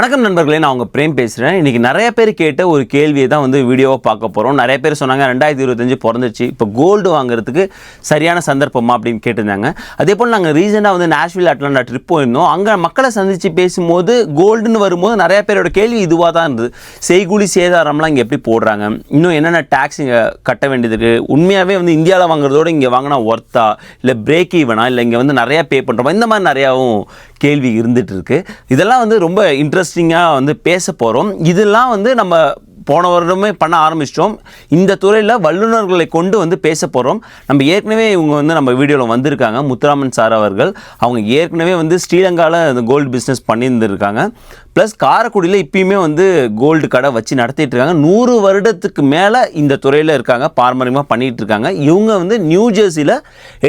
வணக்கம் நண்பர்களே, நான் உங்கள் பிரேம் பேசுகிறேன். இன்றைக்கி நிறைய பேர் கேட்ட ஒரு கேள்வியை தான் வீடியோவாக பார்க்க போகிறோம். நிறைய பேர் சொன்னாங்க 2025 பிறந்துச்சு, இப்போ கோல்டு வாங்குறதுக்கு சரியான சந்தர்ப்பமா அப்படின்னு கேட்டிருந்தாங்க. அதே போல் நாங்கள் ரீசெண்டாக நேஷ்வில் அட்லாண்டா ட்ரிப் போயிருந்தோம். அங்கே மக்களை சந்தித்து பேசும்போது கோல்டுன்னு வரும்போது நிறைய பேரோட கேள்வி இதுவாக தான் இருந்தது. செய்கூலி சேதாரம்லாம் இங்கே எப்படி போடுறாங்க, இன்னும் என்னென்ன டேக்ஸ் இங்கே கட்ட வேண்டியது இருக்குது, உண்மையாகவே இந்தியாவில் வாங்குறதோடு இங்கே வாங்கினா ஒர்த்தா, இல்லை பிரேக் ஈவனா, இல்லை இங்கே நிறையா பே பண்ணுறோமா, இந்த மாதிரி நிறையாவும் கேள்வி இருந்துகிட்டு இருக்குது. இதெல்லாம் ரொம்ப இன்ட்ரெஸ்டிங்காக பேச போகிறோம். இதெல்லாம் நம்ம போன வருடமே பண்ண ஆரம்பிச்சிட்டோம். இந்த துறையில் வல்லுநர்களை கொண்டு பேச போகிறோம். நம்ம ஏற்கனவே இவங்க நம்ம வீடியோவில் வந்திருக்காங்க. முத்துராமன் சார் அவர்கள், அவங்க ஏற்கனவே ஸ்ரீலங்காவில் கோல்டு பிஸ்னஸ் பண்ணியிருந்துருக்காங்க. ப்ளஸ் காரைக்குடியில் இப்பயுமே கோல்டு கடை வச்சு நடத்திட்டு இருக்காங்க. 100 வருடத்துக்கு மேலே இந்த துறையில் இருக்காங்க, பாரம்பரியமாக பண்ணிகிட்டு இருக்காங்க. இவங்க நியூ ஜெர்சியில்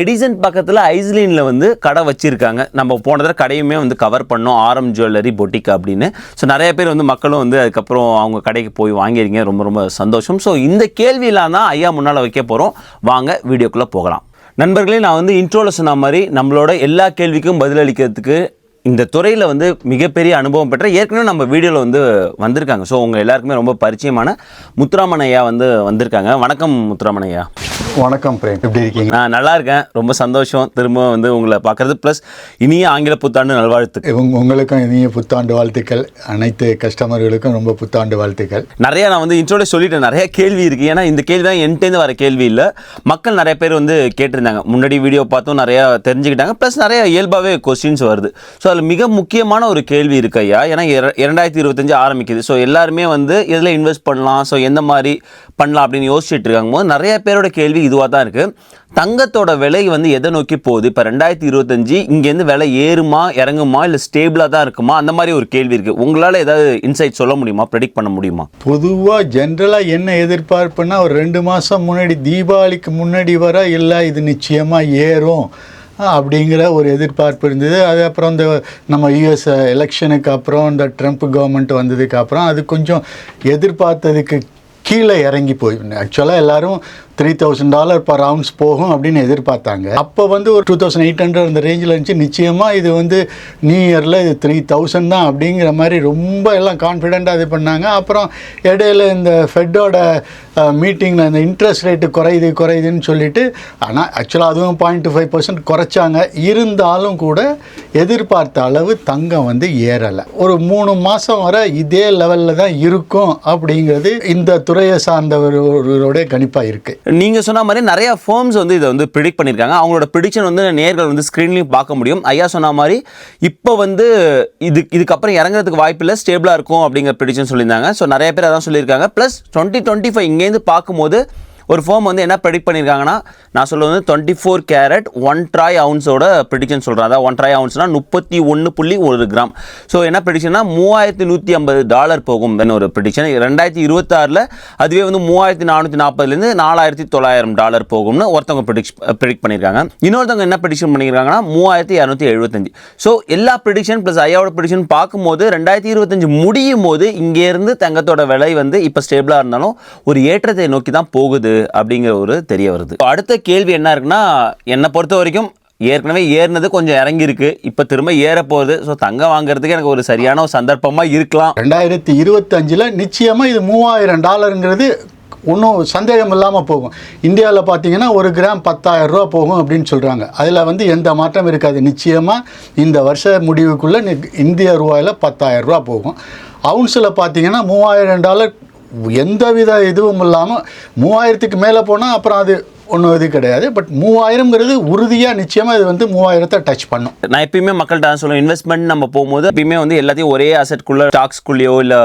எடிசன் பக்கத்தில் ஐஸ்லீனில் கடை வச்சுருக்காங்க. நம்ம போன தடவை கடையுமே கவர் பண்ணோம், ஆரம் ஜுவல்லரி பொட்டிக் அப்படின்னு. ஸோ நிறைய பேர் மக்களும் அதுக்கப்புறம் அவங்க கடைக்கு போய் வாங்கிருங்க. ரொம்ப ரொம்ப சந்தோஷம். ஸோ இந்த கேள்வியெல்லாம் தான் ஐயா முன்னால் வைக்க போகிறோம். வாங்க வீடியோக்குள்ளே போகலாம். நண்பர்களே, நான் இன்ட்ரோவில் சொன்ன மாதிரி நம்மளோட எல்லா கேள்விக்கும் பதிலளிக்கிறதுக்கு இந்த துறையில் மிகப்பெரிய அனுபவம் பெற்ற ஏற்கனவே நம்ம வீடியோவில் வந்திருக்காங்க. ஸோ உங்கள் எல்லாருக்குமே ரொம்ப பரிச்சயமான முத்துராமன் ஐயா வந்திருக்காங்க. வணக்கம் முத்துராமன் ஐயா. வணக்கம் பிரேம், எப்படி இருக்கீங்க? நான் நல்லா இருக்கேன், ரொம்ப சந்தோஷம் திரும்ப உங்களை பார்க்குறது. ப்ளஸ் இனிய ஆங்கில புத்தாண்டு நல்வாழ்த்துக்கள். உங்களுக்கும் இனிய புத்தாண்டு வாழ்த்துக்கள். அனைத்து கஸ்டமர்களுக்கும் ரொம்ப புத்தாண்டு வாழ்த்துக்கள். நிறையா நான் இன்ட்ரோட சொல்லிட்டேன், நிறைய கேள்வி இருக்குது. ஏன்னா இந்த கேள்வி தான் என்கிட்டேருந்து வர கேள்வி இல்லை. மக்கள் நிறைய பேர் கேட்டிருந்தாங்க, முன்னாடி வீடியோ பார்த்தும் நிறையா தெரிஞ்சுக்கிட்டாங்க. ப்ளஸ் நிறைய இயல்பாகவே கொஸ்டின்ஸ் வருது. ஸோ அதில் மிக முக்கியமான ஒரு கேள்வி இருக்குது ஐயா. ஏன்னா 2025 ஆரம்பிக்குது. ஸோ எல்லாருமே எதில் இன்வெஸ்ட் பண்ணலாம், ஸோ எந்த மாதிரி பண்ணலாம் அப்படின்னு யோசிச்சுட்டு இருக்காங்க போது நிறைய பேரோட கேள்வி இதுவாக தான் இருக்குது. தங்கத்தோட விலை எதை நோக்கி போகுது, இப்போ 2025 இங்கேருந்து விலை ஏறுமா இறங்குமா, இல்லை ஸ்டேபிளாக தான் இருக்குமா, அந்த மாதிரி ஒரு கேள்வி இருக்குது. உங்களால் ஏதாவது இன்சைட் சொல்ல முடியுமா, ப்ரெடிக்ட் பண்ண முடியுமா? பொதுவாக ஜென்ரலாக என்ன எதிர்பார்ப்புன்னா, ஒரு 2 மாதம் முன்னாடி தீபாவளிக்கு முன்னாடி வர இல்லை இது நிச்சயமாக ஏறும் அப்படிங்கிற ஒரு எதிர்பார்ப்பு இருந்தது. அது அப்புறம் இந்த நம்ம யூஎஸ் எலெக்ஷனுக்கு அப்புறம் இந்த ட்ரம்ப் கவர்மெண்ட் வந்ததுக்கு அப்புறம் அது கொஞ்சம் எதிர்பார்த்ததுக்கு கீழே இறங்கி போயிடுங்க. ஆக்சுவலாக எல்லோரும் $3,000 பர் அவுன்ஸ் போகும் அப்படின்னு எதிர்பார்த்தாங்க. அப்போ ஒரு 2,800 இந்த ரேஞ்சில் இருந்துச்சு. நிச்சயமாக இது நியூ இயரில் இது 3,000 தான் அப்படிங்கிற மாதிரி ரொம்ப எல்லாம் கான்ஃபிடெண்ட்டாக இது பண்ணாங்க. அப்புறம் இடையில இந்த ஃபெட்டோட மீட்டிங்கில் இந்த இன்ட்ரெஸ்ட் ரேட்டு குறையுதுன்னு சொல்லிட்டு, ஆனால் ஆக்சுவலாக அதுவும் 0.25% குறைச்சாங்க. இருந்தாலும் கூட எதிர்பார்த்த அளவு தங்கம் ஏறலை. ஒரு 3 மாதம் வரை இதே லெவலில் தான் இருக்கும் அப்படிங்கிறது இந்த துறையை சார்ந்தவர்களுடைய கணிப்பாக இருக்குது. நீங்கள் சொன்ன மாதிரி நிறைய ஃபர்ம்ஸ் இதை ப்ரிடிக்ட் பண்ணியிருக்காங்க. அவங்களோட ப்ரிடிக்ஷன் நேர்கள் ஸ்க்ரீன்லையும் பார்க்க முடியும். ஐயா சொன்ன மாதிரி இப்போ இதுக்கப்புறம் இறங்குறதுக்கு வாய்ப்பு இல்லை, ஸ்டேபிளாக இருக்கும் அப்படிங்கிற ப்ரிடிக்ஷன் சொல்லியிருந்தாங்க. ஸோ நிறைய பேர் அதான் சொல்லியிருக்காங்க. ப்ளஸ் 2025 இங்கேருந்து பார்க்கும்போது ஒரு ஃபோம் என்ன ப்ரெடிக்ட் பண்ணியிருக்காங்கன்னா, நான் சொல்லுவது 24 கேரட் 1 ட்ராய் அவுன்ஸோட ப்ரெடிக்ஷன் சொல்கிறேன். அதாவது 1 ட்ராய் அவுன்ஸ்னால் 31.1 கிராம். ஸோ என்ன ப்ரெடிக்ஷன்னா $3,150 போகும் ஒரு ப்ரெடிக்ஷன். 2026 அதுவே $3,440 $4,900 போகும்னு ஒருத்தவங்க ப்ரெடிக்ட் பண்ணியிருக்காங்க. இன்னொருத்தவங்க என்ன ப்ரெடிக்ஷன் பண்ணியிருக்காங்கன்னா 3,275. ஸோ எல்லா ப்ரெடிக்ஷன் ப்ளஸ் ஐயாவோட ப்ரெடிக்ஷன் பார்க்கும்போது 2025 முடியும் போது இங்கேருந்து தங்கத்தோட விலை இப்போ ஸ்டேபிளாக இருந்தாலும் ஒரு ஏற்றத்தை நோக்கி தான் போகுது அப்படிங்கிற ஒரு தெரிய வருது. அடுத்த கேள்வி என்ன இருக்குன்னா, என்னை பொறுத்த வரைக்கும் ஏற்கனவே ஏறினது கொஞ்சம் இறங்கியிருக்கு, இப்போ திரும்ப ஏற போகுது. ஸோ தங்கம் வாங்குறதுக்கு எனக்கு ஒரு சரியான ஒரு சந்தர்ப்பமாக இருக்கலாம். 2025 நிச்சயமாக இது $3,000 ஒன்றும் சந்தேகம் இல்லாமல் போகும். இந்தியாவில் பார்த்தீங்கன்னா 1 கிராம் 10,000 போகும் அப்படின்னு சொல்கிறாங்க. அதில் எந்த மாற்றம் இருக்காது. நிச்சயமாக இந்த வருஷ முடிவுக்குள்ளே இந்திய ரூபாயில் $10,000 போகும். அவுன்ஸில் பார்த்தீங்கன்னா $3,000 எந்தவித இதுவும் இல்லாமல் 3,000க்கு மேலே போனால் அப்புறம் அது ஒன்றும் இது கிடையாது. பட் 3,000ங்கிறது உறுதியாக நிச்சயமாக இது 3,000 டச் பண்ணும். நான் எப்பயுமே மக்கள்கிட்ட சொல்லுவேன், இன்வெஸ்ட்மெண்ட் நம்ம போகும்போது எப்பயுமே எல்லாத்தையும் ஒரே அசெட்குள்ளே, ஸ்டாக்ஸ்குள்ளேயோ இல்லை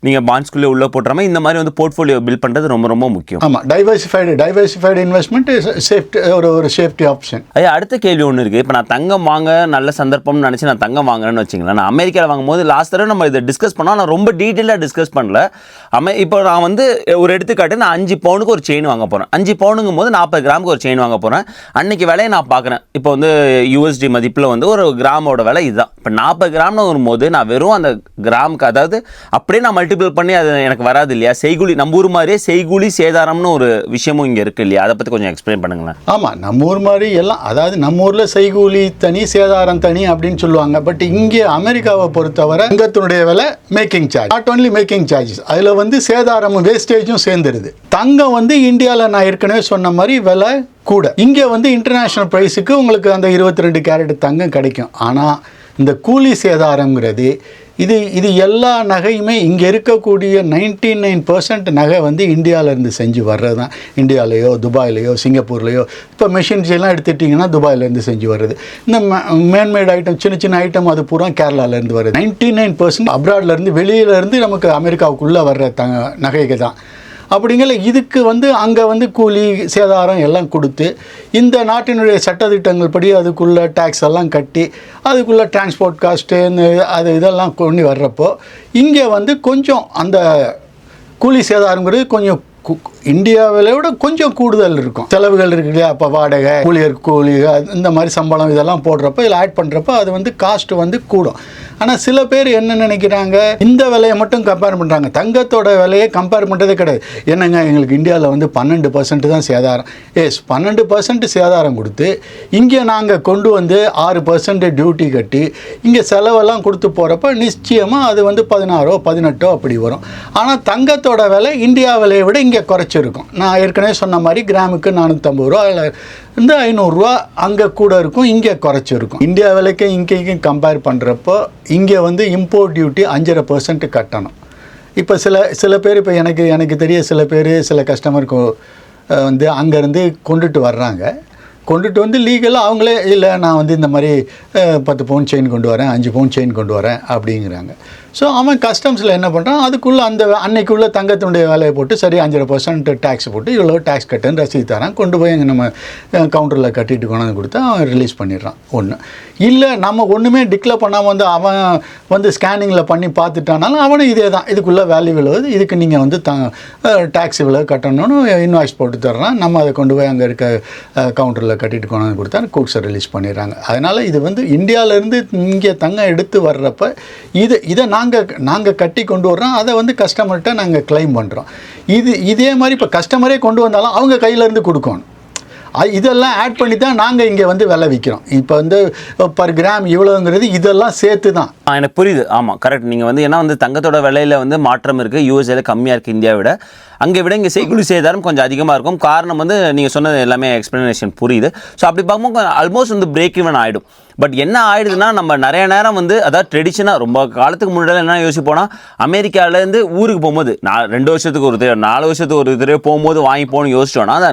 நீங்கள் பாண்ட்ஸ்குள்ளேயோ உள்ளே போட்டுறாம இந்த மாதிரி போர்ட்ஃபோலியோ பில்ட் பண்ணுறது ரொம்ப ரொம்ப முக்கியம். ஆமாம், டைவர்சிஃபைடு இன்வெஸ்ட்மெண்ட் சேஃப்டி, ஒரு சேஃப்டி ஆப்ஷன். ஐயா, அடுத்த கேள்வி ஒன்று இருக்குது. இப்போ நான் தங்கம் வாங்க நல்ல சந்தர்ப்பம்னு நினச்சி நான் தங்கம் வாங்குறேன்னு வச்சுங்களேன். நான் அமெரிக்காவில் வாங்கும்போது லாஸ்ட் தடவை நம்ம இதை டிஸ்கஸ் பண்ணோம், நான் ரொம்ப டீட்டெயிலாக டிஸ்கஸ் பண்ணல. இப்போ நான் ஒரு எடுத்துக்காட்டு, நான் 5 பவுனுக்கு ஒரு செயின் வாங்க போகிறேன். 5 பவுனுங்கும் போது 40 கிராமுக்கு ஒரு செயின் வாங்க போகிறேன். அன்றைக்கி விலையை நான் பார்க்குறேன். இப்போ வந்து USD மதிப்பில் வந்து ஒரு கிராமோட விலை இதுதான். இப்போ 40 கிராம்னு வரும்போது நான் வெறும் அந்த கிராமுக்கு, அதாவது அப்படியே நான் மல்டிபிள் பண்ணி அது எனக்கு வராது இல்லையா. செய்கூலி நம்ம ஊர் மாதிரியே செய்கூலி சேதாரம்னு ஒரு விஷயமும் இங்கே இருக்குது இல்லையா. அதை பற்றி கொஞ்சம் எக்ஸ்பிளைன் பண்ணுங்களேன். ஆமாம், நம்ம ஊர் மாதிரி எல்லாம், அதாவது நம்ம ஊரில் செய்கூலி தனி சேதாரம் தனி அப்படின்னு சொல்லுவாங்க. பட் இங்கே அமெரிக்காவை பொறுத்தவரை தங்கத்தினுடைய விலை making charge, not only making charges, அதில் வந்து சேதாரமும் வேஸ்டேஜும் சேர்ந்துருது. தங்கம் வந்து இந்தியாவில் நான் ஏற்கனவே சொன்ன மாதிரி விலை கூட. இங்கே வந்து இன்டர்நேஷ்னல் ப்ரைஸுக்கு உங்களுக்கு அந்த 22 கேரட் தங்கம் கிடைக்கும். ஆனால் இந்த கூலி சேதாரங்கிறது இது எல்லா நகையுமே இங்கே இருக்கக்கூடிய 99% நகை வந்து இந்தியாவிலேருந்து செஞ்சு வர்றது தான். இந்தியாவிலையோ துபாயிலையோ சிங்கப்பூர்லையோ, இப்போ மெஷின்ஸ் எல்லாம் எடுத்துட்டிங்கன்னா துபாயிலேருந்து செஞ்சு வர்றது. இந்த மேன்மேட் ஐட்டம், சின்ன சின்ன ஐட்டம், அது பூரா கேரளாலேருந்து வருது. 99% அப்ராட்லேருந்து, வெளியிலேருந்து நமக்கு அமெரிக்காவுக்குள்ளே வர்ற நகைகள் தான். அப்படிங்கிற இதுக்கு வந்து அங்கே வந்து கூலி சேதாரம் எல்லாம் கொடுத்து இந்த நாட்டினுடைய சட்டத்திட்டங்கள் படி அதுக்குள்ளே டேக்ஸ் எல்லாம் கட்டி அதுக்குள்ளே டிரான்ஸ்போர்ட் காஸ்ட்டு அது இதெல்லாம் கொண்டு வர்றப்போ இங்கே வந்து கொஞ்சம் அந்த கூலி சேதாரங்கிறது கொஞ்சம் இந்தியாவில விட கொஞ்சம் கூடுதல் இருக்கும். செலவுகள் இருக்கு இல்லையா. அப்போ வாடகை, ஊழியர் கூலி, இந்த மாதிரி சம்பளம் இதெல்லாம் போடுறப்ப இதில் ஆட் பண்ணுறப்ப அது வந்து காஸ்ட் வந்து கூடும். ஆனால் சில பேர் என்ன நினைக்கிறாங்க, இந்த விலையை மட்டும் கம்பேர் பண்ணுறாங்க, தங்கத்தோட விலையை கம்பேர் பண்ணுறதே கிடையாது. என்னங்க எங்களுக்கு இந்தியாவில் வந்து 12% தான் சேதாரம். 12% சேதாரம் கொடுத்து இங்கே நாங்கள் கொண்டு வந்து 6% டியூட்டி கட்டி இங்கே செலவெல்லாம் கொடுத்து போகிறப்ப நிச்சயமாக அது வந்து 16 18 அப்படி வரும். ஆனால் தங்கத்தோட விலை இந்தியா விலையை விட இங்கே குறைச்சிருக்கும். நான் ஏற்கனவே சொன்ன மாதிரி கிராமுக்கு 450 ரூபா இந்த 500 ரூபா அங்கே கூட இருக்கும், இங்கே குறைச்சிருக்கும். இந்தியா விலைக்கு இங்கேயும் கம்பேர் பண்ணுறப்போ இங்கே வந்து இம்போர்ட் டியூட்டி 5.5% கட்டணும். இப்போ சில பேர், இப்போ எனக்கு தெரிய சில பேர், சில கஸ்டமருக்கு வந்து அங்கேருந்து கொண்டுட்டு வர்றாங்க. கொண்டுட்டு வந்து லீகலாக அவங்களே, இல்லை நான் வந்து இந்த மாதிரி 10 பவுன் செயின் கொண்டு வரேன், 5 பவுன் செயின் கொண்டு வரேன் அப்படிங்கிறாங்க. ஸோ அவன் கஸ்டம்ஸில் என்ன பண்ணுறான், அதுக்குள்ளே அந்த அன்னைக்குள்ளே தங்கத்தினுடைய வேலையை போட்டு சரி 5% டேக்ஸ் போட்டு இவ்வளோ டேக்ஸ் கட்டுன்னு ரசீது தரான், கொண்டு போய் அங்கே நம்ம கவுண்டரில் கட்டிட்டு கொண்டாந்து கொடுத்தா அவன் ரிலீஸ் பண்ணிடுறான். ஒன்று இல்லை, நம்ம ஒன்றுமே டிக்ளேர் பண்ணாமல் வந்து அவன் வந்து ஸ்கேனிங்கில் பண்ணி பார்த்துட்டானாலும் அவனும் இதே தான், இதுக்குள்ளே வேல்யூ விழுவுது, இதுக்கு நீங்கள் வந்து டேக்ஸ் இவ்வளோ கட்டணும்னு இன்வாய்ஸ் போட்டு தர்றான். நம்ம அதை கொண்டு போய் அங்கே இருக்க கவுண்டரில் கட்டிட்டு கொண்டாந்து கொடுத்தா குட்ஸை ரிலீஸ் பண்ணிடுறாங்க. அதனால் இது வந்து இந்தியாவிலேருந்து இங்கே தங்கம் எடுத்து வர்றப்ப இதை நாங்கள் கட்டி கொண்டு வர்றோம், அதை வந்து கஸ்டமர்கிட்ட நாங்கள் கிளைம் பண்ணுறோம். இதே மாதிரி இப்போ கஸ்டமரே கொண்டு வந்தாலும் அவங்க கையிலேருந்து கொடுக்கணும். இதெல்லாம் ஆட் பண்ணி தான் நாங்கள் இங்கே வந்து விலை விற்கிறோம். இப்போ வந்து பர் கிராம் இவ்வளோங்கிறது இதெல்லாம் சேர்த்து தான். எனக்கு புரியுது. ஆமாம், கரெக்ட். நீங்கள் வந்து ஏன்னா வந்து தங்கத்தோட விலையில் வந்து மாற்றம் இருக்குது, யூஎஸ்ஏல கம்மியாக இருக்குது இந்தியாவை விட. அங்கே விட இங்கே செய்கூலி சேதாரம் கொஞ்சம் அதிகமாக இருக்கும். காரணம் வந்து நீங்கள் சொன்னது எல்லாமே எக்ஸ்ப்ளனேஷன் புரியுது. ஸோ அப்படி பார்க்கும்போது ஆல்மோஸ்ட் வந்து பிரேக் ஈவன் ஆகிடும். பட் என்ன ஆகிடுதுன்னா, நம்ம நிறைய நேரம் வந்து அதாவது ட்ரெடிஷனாக ரொம்ப காலத்துக்கு முன்னாடி என்ன யோசிப்போனா, அமெரிக்காவிலேருந்து ஊருக்கு போகும்போது 2 வருஷத்துக்கு ஒரு தடவை 4 வருஷத்துக்கு ஒரு தடவை போகும்போது வாங்கி போகணும்னு யோசிச்சோன்னா அந்த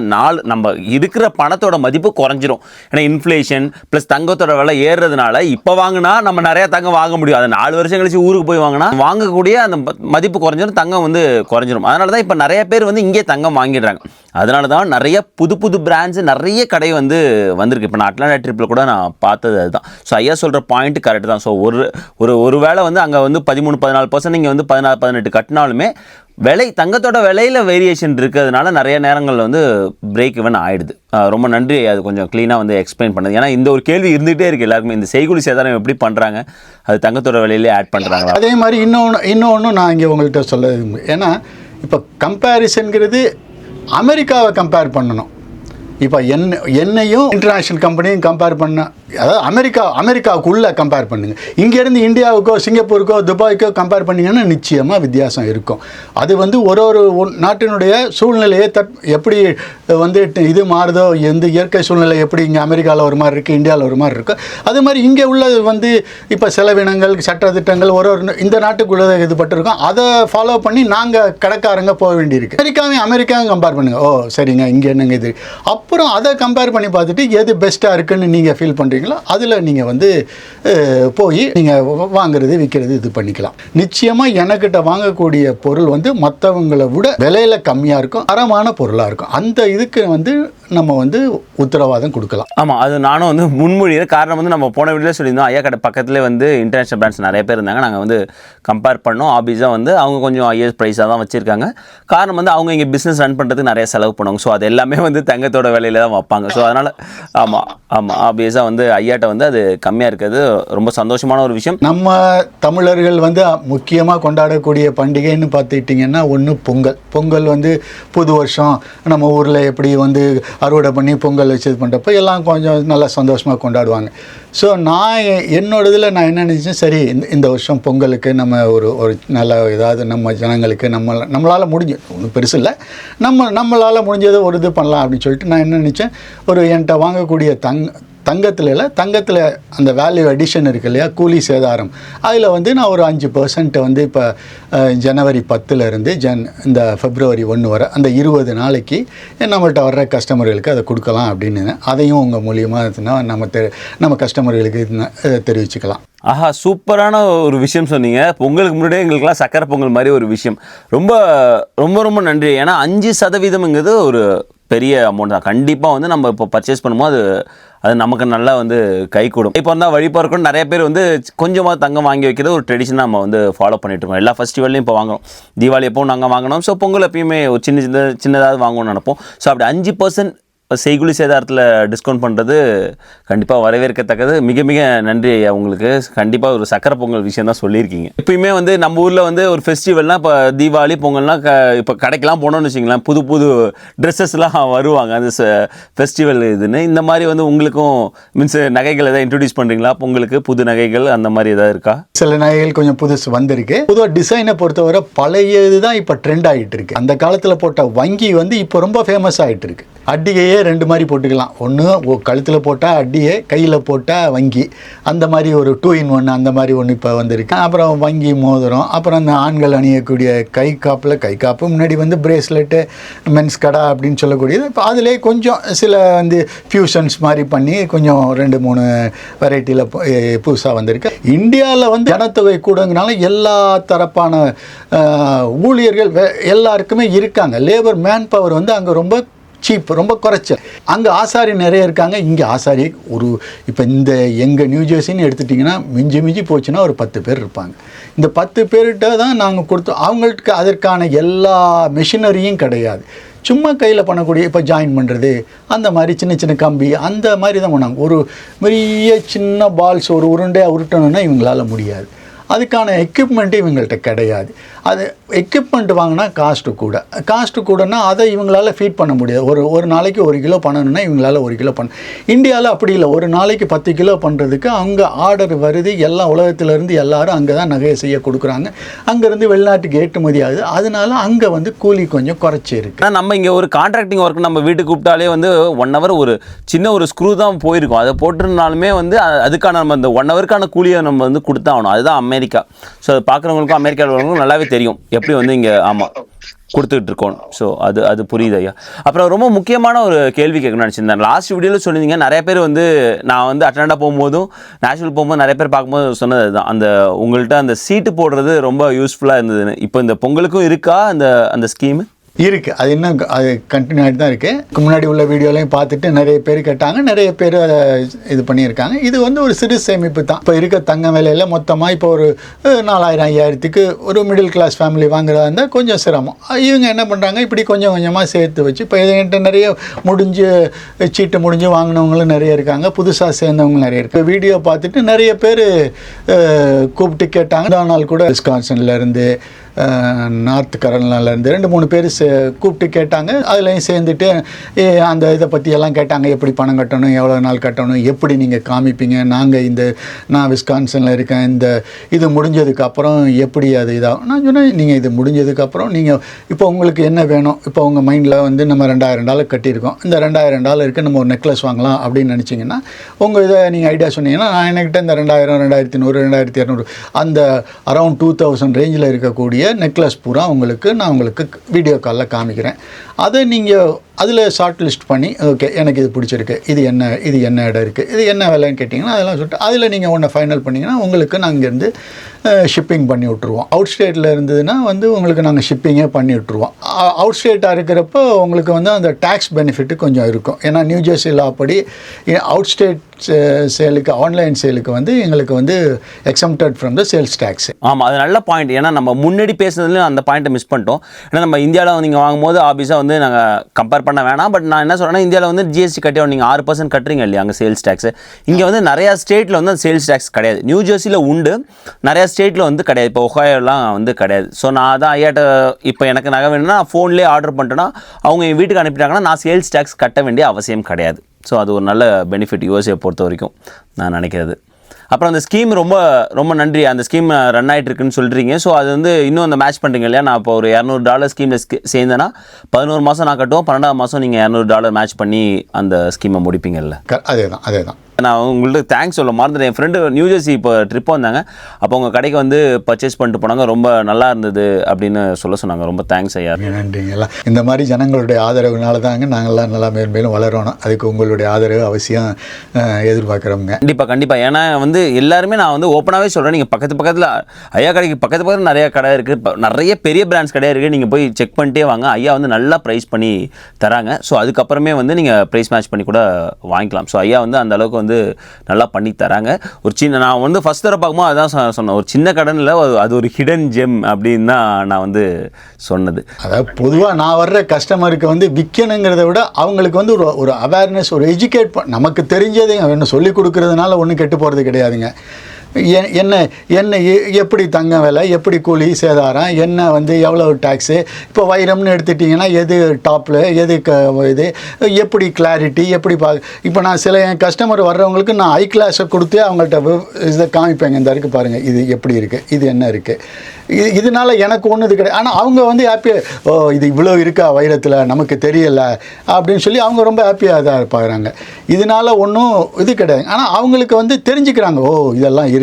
நம்ம இருக்கிற பணத்தோட மதிப்பு குறைஞ்சிரும். ஏன்னா இன்ஃப்ளேஷன் ப்ளஸ் தங்கத்தோட விலை ஏறுறதுனால இப்போ வாங்கினா நம்ம நிறையா தங்கம் வாங்க முடியும். அதை 4 வருஷம் கழிச்சு ஊருக்கு போய் வாங்கினா வாங்கக்கூடிய அந்த மதிப்பு குறைஞ்சிரும், தங்கம் வந்து குறைஞ்சிரும். அதனால தான் இப்போ நிறைய பேர் வந்து இங்கே தங்கம் வாங்கிடுறாங்க. அதனால தான் நிறைய புது பிராண்ட்ஸு நிறைய கடை வந்து வந்திருக்கு. இப்போ நான் அட்லாண்டா ட்ரிப்பில் கூட நான் பார்த்தது அதுதான். ஸோ ஐயா சொல்கிற பாயிண்ட் கரெக்ட் தான். ஸோ ஒரு வேளை வந்து அங்கே வந்து 13-14% இங்கே வந்து 16-18 கட்டினாலுமே தங்கத்தோட விலையில் வேரியேஷன் இருக்கிறதுனால நிறைய நேரங்களில் வந்து பிரேக் ஈவன் ஆகிடுது. ரொம்ப நன்றி, அது கொஞ்சம் க்ளீனாக வந்து எக்ஸ்பிளைன் பண்ணுது. ஏன்னா இந்த ஒரு கேள்வி இருந்துகிட்டே இருக்குது எல்லாருக்குமே, இந்த செய்கூலி சேதாரம் எப்படி பண்ணுறாங்க, அது தங்கத்தோட விலையிலே ஆட் பண்ணுறாங்க. அதே மாதிரி இன்னொன்று நான் இங்கே உங்கள்கிட்ட சொல்ல, ஏன்னா இப்போ கம்பேரிசன்கிறது அமெரிக்காவை கம்பேர் பண்ணணும். இப்போ என்னையும் இன்டர்நேஷ்னல் கம்பெனியும் கம்பேர் பண்ண, அதாவது அமெரிக்காவுக்குள்ளே கம்பேர் பண்ணுங்கள். இங்கேருந்து இந்தியாவுக்கோ சிங்கப்பூருக்கோ துபாய்க்கோ கம்பேர் பண்ணிங்கன்னா நிச்சயமாக வித்தியாசம் இருக்கும். அது வந்து ஒரு நாட்டினுடைய சூழ்நிலையை எப்படி வந்து இது மாறுதோ, எந்த இயற்கை சூழ்நிலை எப்படி இங்கே அமெரிக்காவில் ஒரு மாதிரி இருக்குது, இந்தியாவில் ஒரு மாதிரி இருக்குது, அது மாதிரி இங்கே உள்ள வந்து இப்போ செலவினங்கள் சட்டத்திட்டங்கள் இந்த நாட்டுக்குள்ளே இது பட்டிருக்கோம். அதை ஃபாலோ பண்ணி நாங்கள் கடைக்காரங்க போக வேண்டியிருக்கு. அமெரிக்காவும் கம்பேர் பண்ணுங்கள். ஓ சரிங்க, இங்கே என்னங்க இது, அப்புறம் அதை கம்பேர் பண்ணி பார்த்துட்டு எது பெஸ்ட்டாக இருக்குன்னு நீங்கள் ஃபீல் பண்ணுறீங்களோ அதில் நீங்கள் வந்து போய் நீங்கள் வாங்குறது விற்கிறது இது பண்ணிக்கலாம். நிச்சயமாக எனக்கிட்ட வாங்கக்கூடிய பொருள் வந்து மற்றவங்களை விட விலையில் கம்மியாக இருக்கும், தரமான பொருளாக இருக்கும். அந்த இதுக்கு வந்து நம்ம வந்து உத்தரவாதம் கொடுக்கலாம். ஆமாம், அது நானும் வந்து முன்மொழியிற காரணம் வந்து நம்ம போன வீடியோவில் சொல்லியிருந்தோம். ஐயா கடை பக்கத்துலேயே வந்து இன்டர்நேஷனல் பிராண்ட்ஸ் நிறைய பேர் இருந்தாங்க. நாங்கள் வந்து கம்பேர் பண்ணோம். ஆபீஸாக வந்து அவங்க கொஞ்சம் ஹையர் ப்ரைஸாக தான் வச்சுருக்காங்க. காரணம் வந்து அவங்க இங்கே பிஸ்னஸ் ரன் பண்ணுறதுக்கு நிறைய செலவு பண்ணுவாங்க. ஸோ அது எல்லாமே வந்து தங்கத்தோட விலையில தான் வைப்பாங்க. ஸோ அதனால் ஆமாம் ஆபீஸாக வந்து ஐயாட்ட வந்து அது கம்மியாக இருக்கிறது ரொம்ப சந்தோஷமான ஒரு விஷயம். நம்ம தமிழர்கள் வந்து முக்கியமாக கொண்டாடக்கூடிய பண்டிகைன்னு பார்த்துக்கிட்டிங்கன்னா ஒன்று பொங்கல் வந்து புது வருஷம் நம்ம ஊரில் எப்படி வந்து அறுவடை பண்ணி பொங்கல் வச்சு இது பண்ணுறப்ப எல்லாம் கொஞ்சம் நல்லா சந்தோஷமாக கொண்டாடுவாங்க. ஸோ நான் என்னோட இதில் நான் என்ன நினச்சேன், சரி இந்த வருஷம் பொங்கலுக்கு நம்ம ஒரு நல்ல ஏதாவது நம்ம ஜனங்களுக்கு நம்மளால் முடிஞ்சு ஒன்றும் பெருசு இல்லை, நம்மளால் முடிஞ்சதை ஒரு இது பண்ணலாம் அப்படின்னு சொல்லிட்டு நான் என்ன நினச்சேன், என்கிட்ட வாங்கக்கூடிய தங்கத்தில் அந்த வேல்யூ அடிஷன் இருக்கு இல்லையா, கூலி சேதாரம், அதில் வந்து நான் ஒரு 5% வந்து இப்போ ஜனவரி 10லேருந்து இந்த பிப்ரவரி 1 வரை அந்த 20 நாளைக்கு நம்மள்கிட்ட வர்ற கஸ்டமர்களுக்கு அதை கொடுக்கலாம் அப்படின்னு அதையும் உங்கள் மூலியமாக நம்ம கஸ்டமர்களுக்கு தெரிவிச்சுக்கலாம். ஆஹா, சூப்பரான ஒரு விஷயம் சொன்னீங்க. பொங்கலுக்கு முன்னாடியே எங்களுக்குலாம் சக்கரை பொங்கல் மாதிரி ஒரு விஷயம். ரொம்ப ரொம்ப ரொம்ப நன்றி. ஏன்னா 5%ங்கிறது ஒரு பெரிய அமௌண்ட் தான். கண்டிப்பாக வந்து நம்ம இப்போ பர்ச்சேஸ் பண்ணும்போது அது நமக்கு நல்லா வந்து கை கூடும். இப்போ இருந்தால் வழிபார்க்கணும் நிறைய பேர் வந்து கொஞ்சமாக தங்கம் வாங்கி வைக்கிறது ஒரு ட்ரெடிஷனாக நம்ம வந்து ஃபாலோ பண்ணிட்டு இருக்கோம். எல்லா ஃபெஸ்டிவல்லையும் இப்போ வாங்குறோம். தீபாவளி எப்போவும் நாங்கள் வாங்கினோம். ஸோ பொங்கல் எப்பயுமே ஒரு சின்னதாக வாங்கணும்னு நினைப்போம். ஸோ அப்படி 5% செய்குலி சேதாரத்தில் டிஸ்கவுண்ட் பண்ணுறது கண்டிப்பாக வரவேற்கத்தக்கது. மிக மிக நன்றி ஐயா உங்களுக்கு. கண்டிப்பாக ஒரு சக்கரை பொங்கல் விஷயம் தான் சொல்லியிருக்கீங்க. எப்பயுமே வந்து நம்ம ஊரில் வந்து ஒரு ஃபெஸ்டிவல்னால் இப்போ தீபாவளி பொங்கல்னால் இப்போ கடைக்கெலாம் போனோம்னு வச்சிங்களேன், புது புது ட்ரெஸ்ஸஸ்லாம் வருவாங்க அந்த ஃபெஸ்டிவல் இதுன்னு. இந்த மாதிரி வந்து உங்களுக்கும் மீன்ஸ் நகைகள் எதாவது இன்ட்ரடியூஸ் பண்ணுறீங்களா? பொங்கலுக்கு புது நகைகள் அந்த மாதிரி எதாவது இருக்கா? சில நகைகள் கொஞ்சம் புதுசு வந்திருக்கு. பொதுவாக டிசைனை பொறுத்தவரை பழைய இதுதான் இப்போ ட்ரெண்ட் ஆகிட்டு இருக்கு. அந்த காலத்தில் போட்ட வங்கி வந்து இப்போ ரொம்ப ஃபேமஸ் ஆகிட்டு இருக்கு. அட்டிகையே 2 மாதிரி போட்டுக்கலாம். ஒன்று கழுத்தில் போட்டால் அட்டியை, கையில் போட்டால் வங்கி, அந்த மாதிரி ஒரு 2 in 1 அந்த மாதிரி ஒன்று இப்போ வந்திருக்கு. அப்புறம் வங்கி மோதிரம், அப்புறம் அந்த ஆண்கள் அணியக்கூடிய கை காப்பு, முன்னாடி வந்து பிரேஸ்லெட்டு, மென்ஸ் கடா அப்படின்னு சொல்லக்கூடியது. இப்போ அதிலே கொஞ்சம் சில வந்து ஃபியூஷன்ஸ் மாதிரி பண்ணி கொஞ்சம் 2-3 வெரைட்டியில் புதுசாக வந்திருக்கு. இந்தியாவில் வந்து ஜனத்தொகை கூடங்கனால எல்லா தரப்பான ஊழியர்கள் எல்லாருக்குமே இருக்காங்க. லேபர் மேன் பவர் வந்து அங்கே ரொம்ப சீப், ரொம்ப குறைச்சல். அங்கே ஆசாரி நிறைய இருக்காங்க. இங்கே ஆசாரி இப்போ இந்த எங்கள் நியூ ஜெர்சின்னு எடுத்துட்டிங்கன்னா மிஞ்சி போச்சுன்னா ஒரு 10 பேர் இருப்பாங்க. இந்த 10 பேர்கிட்ட தான் நாங்கள் கொடுத்தோம். அவங்களுக்கு அதற்கான எல்லா மிஷினரியும் கிடையாது. சும்மா கையில் பண்ணக்கூடிய இப்போ ஜாயின் பண்ணுறது அந்த மாதிரி சின்ன கம்பி அந்த மாதிரி தான் பண்ணாங்க. ஒரு பெரிய சின்ன பால்ஸ் ஒரு உருண்டையாக உருட்டணுன்னா இவங்களால முடியாது. அதுக்கான எக்யூப்மெண்ட்டு இவங்கள்ட்ட கிடையாது. அது எக்யூப்மெண்ட் வாங்கினா காஸ்ட்டு கூடனா அதை இவங்களால் ஃபீட் பண்ண முடியாது. ஒரு நாளைக்கு 1 கிலோ பண்ணணுன்னா இவங்களால் 1 கிலோ பண்ண. இந்தியாவில் அப்படி இல்லை. ஒரு நாளைக்கு 10 கிலோ பண்ணுறதுக்கு அங்கே ஆர்டர் வருது. எல்லா உலகத்திலேருந்து எல்லாரும் அங்கே தான் நகையை செய்ய கொடுக்குறாங்க. அங்கேருந்து வெளிநாட்டுக்கு ஏற்றுமதி ஆகுது. அதனால அங்கே வந்து கூலி கொஞ்சம் குறைச்சி இருக்குது. நம்ம இங்கே ஒரு கான்ட்ராக்டிங் ஒர்க் நம்ம வீட்டுக்கு கூப்பிட்டாலே வந்து 1 hour ஒரு சின்ன ஒரு ஸ்க்ரூ தான் போயிருக்கும். அதை போட்டிருந்தாலுமே வந்து அதுக்கான நம்ம இந்த 1 hourக்கான கூலியை நம்ம வந்து கொடுத்தாகணும். அதுதான் அமெரிக்கா. ஸோ அது பார்க்குறவங்களுக்கும் அமெரிக்காவில் உள்ளவங்களுக்கும் நல்லாவே தெரியும் எப்படி வந்து இங்கே கொடுத்துக்கிட்டு இருக்கோம். ஸோ அது புரியுது ஐயா. அப்புறம் ரொம்ப முக்கியமான ஒரு கேள்வி கேட்கணும்னு நினச்சிருந்தேன். லாஸ்ட் வீடியோவில் சொல்லியிருந்தீங்க நிறைய பேர் வந்து நான் வந்து அட்டெண்டாக போகும்போதும் நேஷனல் போகும்போது நிறைய பேர் பார்க்கும்போது சொன்னது அதுதான், அந்த உங்கள்கிட்ட அந்த சீட்டு போடுறது ரொம்ப யூஸ்ஃபுல்லாக இருந்ததுன்னு. இப்போ இந்த பொங்கலுக்கும் இருக்கா அந்த ஸ்கீமு? இருக்குது. அது இன்னும் அது கண்டினியூ ஆகிட்டு தான் இருக்குது. முன்னாடி உள்ள வீடியோலையும் பார்த்துட்டு நிறைய பேர் கேட்டாங்க, நிறைய பேர் அதை இது பண்ணியிருக்காங்க. இது வந்து ஒரு சிறு சேமிப்பு தான். இப்போ இருக்க தங்க விலையில் மொத்தமாக இப்போ ஒரு 4000-5000க்கு ஒரு மிடில் கிளாஸ் ஃபேமிலி வாங்குறதா இருந்தால் கொஞ்சம் சிரமம். இவங்க என்ன பண்ணுறாங்க, இப்படி கொஞ்சம் கொஞ்சமாக சேர்த்து வச்சு இப்போ என்கிட்ட நிறைய சீட்டு முடிஞ்சு வாங்கினவங்களும் நிறைய இருக்காங்க, புதுசாக சேர்ந்தவங்களும் நிறைய இருக்குது. வீடியோ பார்த்துட்டு நிறைய பேர் கூப்பிட்டு கேட்டாங்க. நாள் கூட விஸ்கான்சன்லேருந்து நார்த் கரோலினாலேருந்து 2-3 பேர் கூப்பிட்டு கேட்டாங்க. அதுலேயும் சேர்ந்துட்டு அந்த இதை பற்றியெல்லாம் கேட்டாங்க. எப்படி பணம் கட்டணும், எவ்வளோ நாள் கட்டணும், எப்படி நீங்கள் காமிப்பீங்க, நான் விஸ்கான்சனில் இருக்கேன், இது முடிஞ்சதுக்கப்புறம் எப்படி அது இதாகும். நான் சொன்னேன், நீங்கள் இது முடிஞ்சதுக்கப்புறம் நீங்கள் இப்போ உங்களுக்கு என்ன வேணும், இப்போ உங்கள் மைண்டில் வந்து நம்ம $2000 கட்டியிருக்கோம், இந்த $2000 நம்ம ஒரு நெக்லஸ் வாங்கலாம் அப்படின்னு நினச்சிங்கன்னா உங்கள் இதை நீங்கள் ஐடியா சொன்னீங்கன்னா நான் என்கிட்ட இந்த 2000, 2100, 2200 அந்த அரௌண்ட் 2000 ரேஞ்சில் இருக்கக்கூடிய நெக்லஸ் பூரா நான் உங்களுக்கு வீடியோ காலில் காமிக்கிறேன். அதை நீங்கள் அதில் ஷார்ட் லிஸ்ட் பண்ணி ஓகே எனக்கு இது பிடிச்சிருக்கு, இது என்ன இடம் இருக்குது, இது என்ன விலைன்னு கேட்டிங்கன்னா அதெல்லாம் சொல்லிட்டு அதில் நீங்கள் ஒன்று ஃபைனல் பண்ணிங்கன்னா உங்களுக்கு நாங்கள் இங்கேருந்து ஷிப்பிங் பண்ணி விட்ருவோம். அவுட் ஸ்டேட்டில் இருந்ததுன்னா வந்து உங்களுக்கு நாங்கள் ஷிப்பிங்கே பண்ணி விட்ருவோம். அவுட் ஸ்டேட்டாக இருக்கிறப்போ உங்களுக்கு வந்து அந்த டேக்ஸ் பெனிஃபிட்டு கொஞ்சம் இருக்கும். ஏன்னா நியூ ஜெர்சி லா படி அவுட் ஸ்டேட் சேலுக்கு ஆன்லைன் சேலுக்கு வந்து எங்களுக்கு வந்து exempted from the sales tax. ஆமாம், அது நல்ல பாயிண்ட். ஏன்னா நம்ம முன்னாடி பேசுனதுலேயும் அந்த பாயிண்ட்டை மிஸ் பண்ணிட்டோம். ஏன்னா நம்ம இந்தியாவில் நீங்கள் வாங்கும்போது ஆஃபீஸாக வந்து நாங்கள் கம்பேர் பண்ண வேணாம். பட் நான் என்ன சொல்கிறேன்னா, இந்தியாவில் வந்து ஜிஎஸ்டி கட்டி நீங்கள் 6% கட்டுறீங்க இல்லையா அங்கே சேல்ஸ் டேக்ஸ். இங்கே வந்து நிறையா ஸ்டேட்டில் வந்து அந்த சேல்ஸ் டேக்ஸ் கிடையாது. நியூ ஜெர்சியில் உண்டு, நிறையா ஸ்டேட்டில் வந்து கிடையாது. இப்போ ஒஹாயோலாம் வந்து கிடையாது. ஸோ நான் அதான் ஐயாட்ட இப்போ எனக்கு நகை வேணும்னா ஃபோன்லேயே ஆர்டர் பண்ணிட்டேன்னா அவங்க என் வீட்டுக்கு அனுப்பிட்டாங்கன்னா நான் சேல்ஸ் டேக்ஸ் கட்ட வேண்டிய அவசியம் கிடையாது. ஸோ அது ஒரு நல்ல பெனிஃபிட் யூஎஸ்ஏ பொறுத்த வரைக்கும் நான் நினைக்கிறது. அப்புறம் அந்த ஸ்கீம் ரொம்ப ரொம்ப நன்றி. அந்த ஸ்கீம் ரன் ஆகிட்டு இருக்குன்னு சொல்கிறீங்க. ஸோ அது வந்து இன்னும் அந்த மேட்ச் பண்ணுறீங்க இல்லையா? நான் இப்போ ஒரு $200 ஸ்கீமில் சேர்ந்தேன்னா 11 மாதம் நான் கட்டுவோம், 12ஆம் மாதம் நீங்கள் $200 மேட்ச் பண்ணி அந்த ஸ்கீமை முடிப்பீங்கல்ல? அதே தான். நான் உங்களுக்கு தேங்க்ஸ் சொல்ல மறந்துட்டேன். என் ஃப்ரெண்டு நியூ ஜெர்சி இப்போ ட்ரிப் வந்தாங்க. அப்போ உங்கள் கடைக்கு வந்து பர்ச்சேஸ் பண்ணிட்டு போனாங்க. ரொம்ப நல்லா இருந்தது அப்படின்னு சொல்ல சொன்னாங்க. ரொம்ப தேங்க்ஸ் ஐயா. நன்றிங்களா. இந்த மாதிரி ஜனங்களுடைய ஆதரவுனால தாங்க நாங்கள்லாம் நல்லா மேலும் வளரணும். அதுக்கு உங்களுடைய ஆதரவு அவசியம் எதிர்பார்க்குறோங்க. கண்டிப்பாக. ஏன்னா வந்து எல்லாருமே நான் வந்து ஓப்பனாகவே சொல்கிறேன், நீங்கள் பக்கத்தில் ஐயா கடைக்கு பக்கத்தில் நிறையா கடை இருக்குது, நிறைய பெரிய பிராண்ட்ஸ் கடை இருக்குது. நீங்கள் போய் செக் பண்ணிட்டே வாங்க. ஐயா வந்து நல்லா ப்ரைஸ் பண்ணி தராங்க. ஸோ அதுக்கப்புறமே வந்து நீங்கள் ப்ரைஸ் மேட்ச் பண்ணி கூட வாங்கிக்கலாம். ஸோ ஐயா வந்து அந்த அளவுக்கு வந்து நல்லா பண்ணி தராங்க. ஒரு சின்ன நான் வந்து ஃபஸ்ட் தர பார்க்கும்போது அதான் சொன்னேன், ஒரு சின்ன கடனில் அது ஒரு ஹிடன் ஜெம் அப்படின்னு தான் நான் வந்து சொன்னது. அதாவது பொதுவாக நான் வர்ற கஸ்டமருக்கு வந்து விற்கணுங்கிறத விட அவங்களுக்கு வந்து ஒரு அவேர்னஸ், ஒரு எஜுகேட் நமக்கு தெரிஞ்சதை ஒன்று சொல்லிக் கொடுக்கறதுனால ஒன்றும் கெட்டு போகிறது கிடையாதுங்க. என்ன எப்படி தங்க விலை, எப்படி கூலி சேதாரம், என்ன வந்து எவ்வளோ டேக்ஸு, இப்போ வைரம்னு எடுத்துட்டிங்கன்னா எது டாப்பில் எது இது எப்படி கிளாரிட்டி எப்படி இப்போ நான் சில என் கஸ்டமர் வர்றவங்களுக்கு நான் ஐ கிளாஸை கொடுத்து அவங்கள்ட்ட இதை காமிப்பேங்க. இந்த இருக்குது பாருங்கள், இது எப்படி இருக்குது, இது என்ன இருக்குது, இதனால எனக்கு ஒன்று இது கிடையாது. ஆனால் அவங்க வந்து ஹாப்பியாக இது இவ்வளோ இருக்கா வைரத்தில் நமக்கு தெரியல அப்படின்னு சொல்லி அவங்க ரொம்ப ஹாப்பியாக தான் இருப்பாங்க. இதனால் ஒன்றும் இது கிடையாது. ஆனால் அவங்களுக்கு வந்து தெரிஞ்சுக்கிறாங்க, இதெல்லாம் இருக்குது,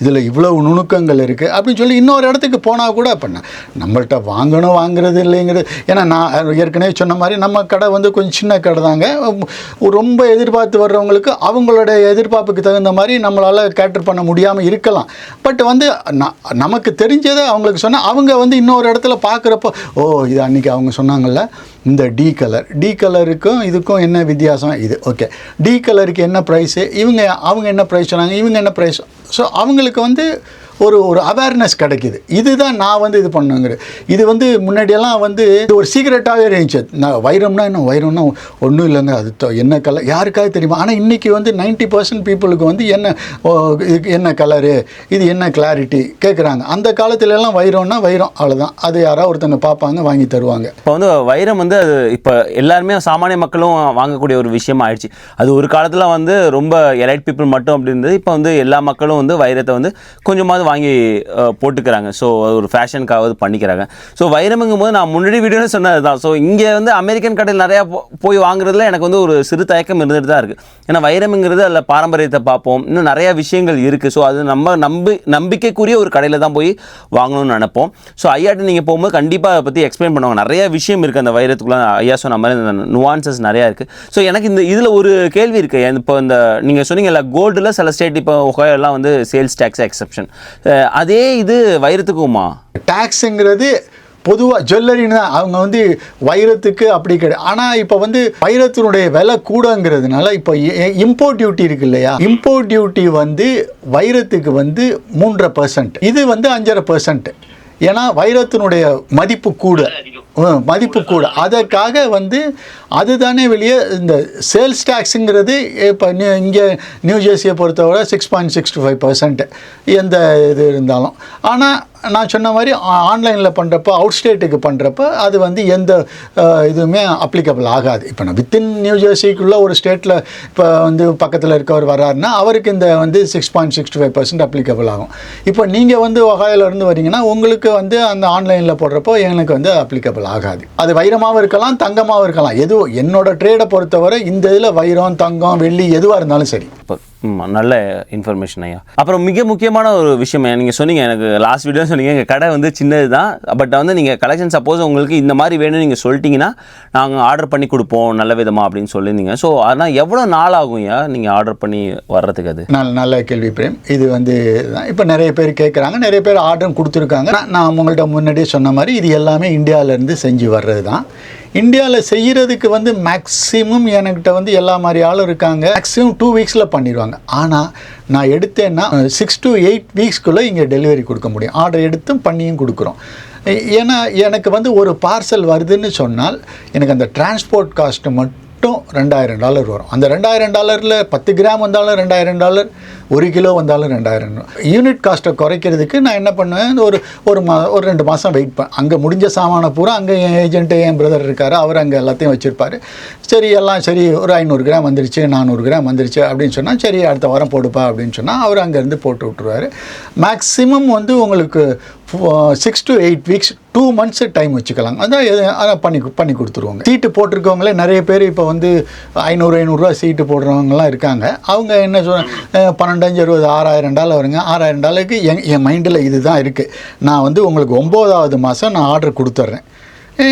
இதில் இவ்வளோ நுணுக்கங்கள் இருக்குது அப்படின்னு சொல்லி இன்னொரு இடத்துக்கு போனால் கூட இப்போ நம்மள்கிட்ட வாங்குறது இல்லைங்கிறது. ஏன்னா நான் ஏற்கனவே சொன்ன மாதிரி நம்ம கடை வந்து கொஞ்சம் சின்ன கடை தாங்க. ரொம்ப எதிர்பார்த்து வர்றவங்களுக்கு அவங்களுடைய எதிர்பார்ப்புக்கு தகுந்த மாதிரி நம்மளால் கேட்டர் பண்ண முடியாமல் இருக்கலாம். பட் வந்து நமக்கு தெரிஞ்சதை அவங்களுக்கு சொன்னால் அவங்க வந்து இன்னொரு இடத்துல பார்க்குறப்போ இது அன்றைக்கி அவங்க சொன்னாங்கல்ல, இந்த டி கலருக்கும் இதுக்கும் என்ன வித்தியாசம், இது ஓகே, டி கலருக்கு என்ன ப்ரைஸு, அவங்க என்ன ப்ரைஸ் சொன்னாங்க, இவங்க என்ன ப்ரைஸ். ஸோ அவங்களுக்கு வந்து ஒரு அவேர்னஸ் கிடைக்கிது. இதுதான் நான் வந்து இது பண்ணுங்கிற. இது வந்து முன்னாடியெல்லாம் வந்து இது ஒரு சீக்ரெட்டாகவே இருந்துச்சு. நான் வைரம்னா வைரம்னா ஒன்றும் இல்லைங்க, அது என்ன கலர் யாருக்காவது தெரியுமா. ஆனால் இன்றைக்கி வந்து 90% பீப்புளுக்கு வந்து என்ன கலரு, இது என்ன கிளாரிட்டி கேட்குறாங்க. அந்த காலத்துலலாம் வைரம்னா வைரம் அவ்வளோதான், அது யாராவது ஒருத்தங்க பார்ப்பாங்க வாங்கி தருவாங்க. இப்போ வந்து வைரம் வந்து அது இப்போ எல்லாருமே சாமானிய மக்களும் வாங்கக்கூடிய ஒரு விஷயம் ஆயிடுச்சு. அது ஒரு காலத்தில் வந்து ரொம்ப எலைட் பீப்புள் மட்டும் அப்படி இருந்தது. இப்போ வந்து எல்லா மக்களும் வந்து வைரத்தை வந்து கொஞ்சமாவது வாங்கி போட்டுக்கிறாங்க. ஸோ ஒரு ஃபேஷனுக்காவது பண்ணிக்கிறாங்க. ஸோ வைரமுங்கும் போது நான் முன்னாடி வீடியோன்னு சொன்னது தான். ஸோ இங்கே வந்து அமெரிக்கன் கடையில் நிறையா போய் வாங்குறதுல எனக்கு வந்து ஒரு சிறு தயக்கம் இருந்துட்டு தான் இருக்குது. ஏன்னா வைரமுங்கிறது அதில் பாரம்பரியத்தை பார்ப்போம், இன்னும் நிறையா விஷயங்கள் இருக்குது. ஸோ அது நம்ம நம்பிக்கைக்குரிய ஒரு கடையில் தான் போய் வாங்கணும்னு நினைப்போம். ஸோ ஐயாட்ட நீங்கள் போகும்போது கண்டிப்பாக அதை பற்றி எக்ஸ்பிளைன் பண்ணுவாங்க. நிறைய விஷயம் இருக்குது அந்த வைரத்துக்குள்ளே. ஐயா சொன்ன மாதிரி இந்த நுவான்சஸ் நிறையா இருக்குது. ஸோ எனக்கு இதில் ஒரு கேள்வி இருக்குது. இப்போ இந்த நீங்கள் சொன்னீங்கல்ல கோல்டில் சில ஸ்டேட் இப்போ ஒஹாயோலாம் வந்து சேல்ஸ் டேக்ஸ் எக்ஸப்ஷன், அதே இது வைரத்துக்குமா? டேக்ஸுங்கிறது பொதுவாக ஜுவல்லரின்னு தான் அவங்க வந்து வைரத்துக்கு அப்படி கிடையாது. ஆனால் இப்போ வந்து வைரத்தினுடைய விலை கூடங்கிறதுனால இப்போ இம்போர்ட் டியூட்டி இருக்கு இல்லையா, இம்போர்ட் டியூட்டி வந்து வைரத்துக்கு வந்து 3.5%, இது வந்து 5.5%. ஏன்னா வைரத்தினுடைய மதிப்பு கூட அதற்காக வந்து அதுதானே வெளியே இந்த சேல்ஸ் டேக்ஸுங்கிறது இப்போ இங்கே நியூ ஜெர்சியை பொறுத்தவரை 6.65% எந்த இது இருந்தாலும். ஆனால் நான் சொன்ன மாதிரி ஆன்லைனில் பண்ணுறப்போ அவுட் ஸ்டேட்டுக்கு பண்ணுறப்போ அது வந்து எந்த இதுவுமே அப்ளிகபிள் ஆகாது. இப்போ நான் வித்தின் நியூ ஜெர்சிக்குள்ளே ஒரு ஸ்டேட்டில் இப்போ வந்து பக்கத்தில் இருக்கவர் வர்றாருன்னா அவருக்கு இந்த வந்து 6.65% அப்ளிகபிள் ஆகும். இப்போ நீங்கள் வந்து ஒஹாயோலேருந்து வரீங்கன்னா உங்களுக்கு வந்து அந்த ஆன்லைனில் போடுறப்போ எனக்கு வந்து அப்ளிகபிள் ஆகாது. அது வைரமாகவும் இருக்கலாம், தங்கமாகவும் இருக்கலாம். என்னோட ட்ரேடை பொறுத்தவரை இந்த இதில் வைரம், தங்கம், வெள்ளி எதுவாக இருந்தாலும் சரி. இப்போ நல்ல இன்ஃபர்மேஷன் ஐயா. அப்புறம் மிக முக்கியமான ஒரு விஷயம் நீங்கள் சொன்னீங்க, எனக்கு லாஸ்ட் வீடியோ சொன்னீங்க எங்கள் கடை வந்து சின்னது தான், பட் வந்து நீங்கள் கலெக்ஷன் சப்போஸ் உங்களுக்கு இந்த மாதிரி வேணும்னு நீங்கள் சொல்லிட்டீங்கன்னா நாங்கள் ஆர்டர் பண்ணி கொடுப்போம் நல்ல விதமாக அப்படின்னு சொல்லியிருந்தீங்க. ஸோ அதனால் எவ்வளோ நாள் ஆகும் ஐயா நீங்கள் ஆர்டர் பண்ணி வர்றதுக்கு? அது நல்ல கேள்வி பிரேம். இது வந்து இப்போ நிறைய பேர் கேட்குறாங்க, நிறைய பேர் ஆர்டரும் கொடுத்துருக்காங்க. நான் உங்கள்கிட்ட முன்னாடியே சொன்ன மாதிரி இது எல்லாமே இந்தியாவிலேருந்து செஞ்சு வர்றது தான். இந்தியாவில் செய்கிறதுக்கு வந்து மேக்ஸிமம் என்கிட்ட வந்து எல்லா மாதிரி ஆளும் இருக்காங்க, மேக்ஸிமம் 2 வீக்ஸில் பண்ணிடுவாங்க. ஆனால் நான் எடுத்தேன்னா 6 to 8 வீக்ஸ்க்குள்ளே இங்கே டெலிவரி கொடுக்க முடியும். ஆர்டர் எடுத்தும் பண்ணியும் கொடுக்குறோம். ஏன்னா எனக்கு வந்து ஒரு பார்சல் வருதுன்னு சொன்னால் எனக்கு அந்த டிரான்ஸ்போர்ட் காஸ்ட்டு மட்டும் $2000 வரும். அந்த $2000 10 கிராம் வந்தாலும் $2000, 1 கிலோ வந்தாலும் $2000. யூனிட் காஸ்ட்டை குறைக்கிறதுக்கு நான் என்ன பண்ணுவேன், ஒரு 2 மாதம் வெயிட் அங்கே முடிஞ்ச சாமான பூரா அங்கே என் ஏஜென்ட்டு என் பிரதர் இருக்கார், அவர் அங்கே எல்லாத்தையும் வச்சுருப்பார். சரி எல்லாம் சரி ஒரு 500 கிராம் வந்துருச்சு 400 கிராம் வந்துருச்சு அப்படின்னு சொன்னால் சரி அடுத்த வாரம் போடுப்பா அப்படின்னு சொன்னால் அவர் அங்கேருந்து போட்டு விட்ருவார். மேக்ஸிமம் வந்து உங்களுக்கு 6 to 8 வீக்ஸ் 2 months டைம் வச்சுக்கலாம். அதான் பண்ணி கொடுத்துருவாங்க. சீட்டு போட்டிருக்கவங்களே நிறைய பேர் இப்போ வந்து 500 சீட்டு போடுறவங்கலாம் இருக்காங்க. அவங்க என்ன சொல்கிறாங்க, 12 20 $6000 வருங்க. $6000க்கு என் மைண்டில் இது தான் இருக்குது. நான் வந்து உங்களுக்கு 9வது மாதம் நான் ஆர்டர் கொடுத்துட்றேன்.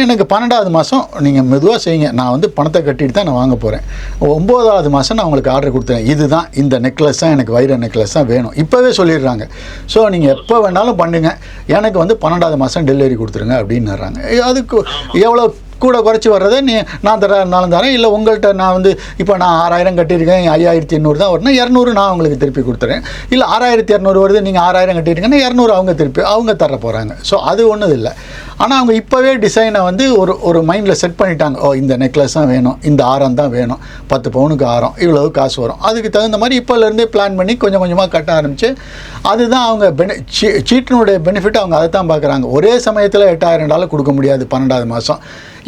எனக்கு 12வது மாதம் நீங்கள் மெதுவாக செய்யுங்க, நான் வந்து பணத்தை கட்டிட்டு தான் நான் வாங்க போகிறேன். 9வது மாதம் நான் உங்களுக்கு ஆர்டர் கொடுத்துறேன். இதுதான் இந்த நெக்லஸ் தான் எனக்கு வைர நெக்லஸ் தான் வேணும் இப்போவே சொல்லிடுறாங்க. ஸோ நீங்கள் எப்போ வேணாலும் பண்ணுங்கள், எனக்கு வந்து 12வது மாதம் டெலிவரி கொடுத்துருங்க அப்படின்னுறாங்க. அதுக்கு எவ்வளோ கூட குறைச்சி வர்றதை நான் தரேன் தரேன், இல்லை உங்கள்கிட்ட நான் வந்து இப்போ நான் 6000 கட்டியிருக்கேன் 5800 தான் வருதுன்னா 200 நான் உங்களுக்கு திருப்பி கொடுத்துறேன். இல்லை 6200 வருது நீங்கள் 6000 கட்டியிருக்கேன்னா 200 அவங்க தர போகிறாங்க. ஸோ அது ஒன்றும் இல்லை. ஆனால் அவங்க இப்போவே டிசைனை வந்து ஒரு மைண்டில் செட் பண்ணிட்டாங்க. ஓ இந்த நெக்லஸ் தான் வேணும், இந்த ஆரம் தான் வேணும், 10 பவுனுக்கு ஆரம் இவ்வளவு காசு வரும். அதுக்கு தகுந்த மாதிரி இப்போலேருந்தே பிளான் பண்ணி கொஞ்சம் கொஞ்சமாக கட்ட ஆரம்பித்து அதுதான் அவங்க சீட்டினுடைய பெனிஃபிட். அவங்க அதை தான் பார்க்குறாங்க. ஒரே சமயத்தில் $8000 கொடுக்க முடியாது 12வது மாதம்.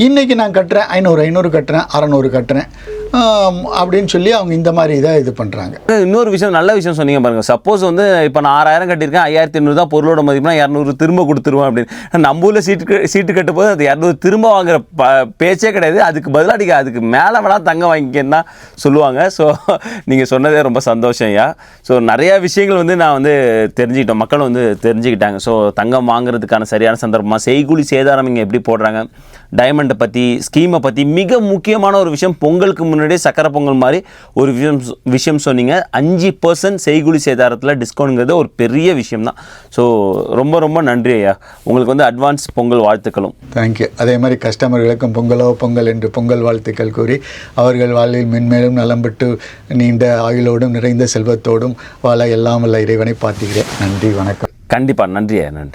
இன்றைக்கி நான் கட்டுறேன் 500 கட்டுறேன் 600 கட்டுறேன் அப்படின்னு சொல்லி அவங்க இந்த மாதிரி இதை இது பண்ணுறாங்க. இன்னொரு விஷயம் நல்ல விஷயம் சொன்னீங்க பாருங்கள். சப்போஸ் வந்து இப்போ நான் 6000 கட்டியிருக்கேன் 5500 தான் பொருளோட மதிப்புனா 200 திரும்ப கொடுத்துருவோம் அப்படின்னு. நம்ம ஊரில் சீட்டு கட்டும் போது அது 200 திரும்ப வாங்குற பேச்சே கிடையாது. அதுக்கு பதிலாக அதுக்கு மேலே வேணால் தங்கம் வாங்கிக்கன்னு தான் சொல்லுவாங்க. ஸோ நீங்கள் சொன்னதே ரொம்ப சந்தோஷம் ஐயா. ஸோ நிறையா விஷயங்கள் வந்து நான் வந்து தெரிஞ்சுக்கிட்டோம், மக்களும் வந்து தெரிஞ்சுக்கிட்டாங்க. ஸோ தங்கம் வாங்குறதுக்கான சரியான சந்தர்ப்பமாக செய்கூலி சேதாரம் இங்கே எப்படி போடுறாங்க, டைமண்டை பற்றி ஸ்கீமை பற்றி, மிக முக்கியமான ஒரு விஷயம் பொங்கலுக்கு முன்னாடியே சக்கரை பொங்கல் மாதிரி ஒரு விஷயம் சொன்னீங்க. 5% செய்கூலி சேதாரத்தில் டிஸ்கவுண்ட்ங்கிறது ஒரு பெரிய விஷயம் தான். ஸோ ரொம்ப ரொம்ப நன்றி ஐயா. உங்களுக்கு வந்து அட்வான்ஸ் பொங்கல் வாழ்த்துக்களும். தேங்க்யூ. அதே மாதிரி கஸ்டமர்களுக்கும் பொங்கல் என்று பொங்கல் வாழ்த்துக்கள் கூறி அவர்கள் வாழ்வில் மென்மேலும் நலம் பெற்று நீண்ட ஆயுளோடும் நிறைந்த செல்வத்தோடும் வாழ எல்லாம் வல்ல இறைவனை பார்த்துக்கிறேன். நன்றி, வணக்கம். கண்டிப்பாக நன்றி ஐயா, நன்றி.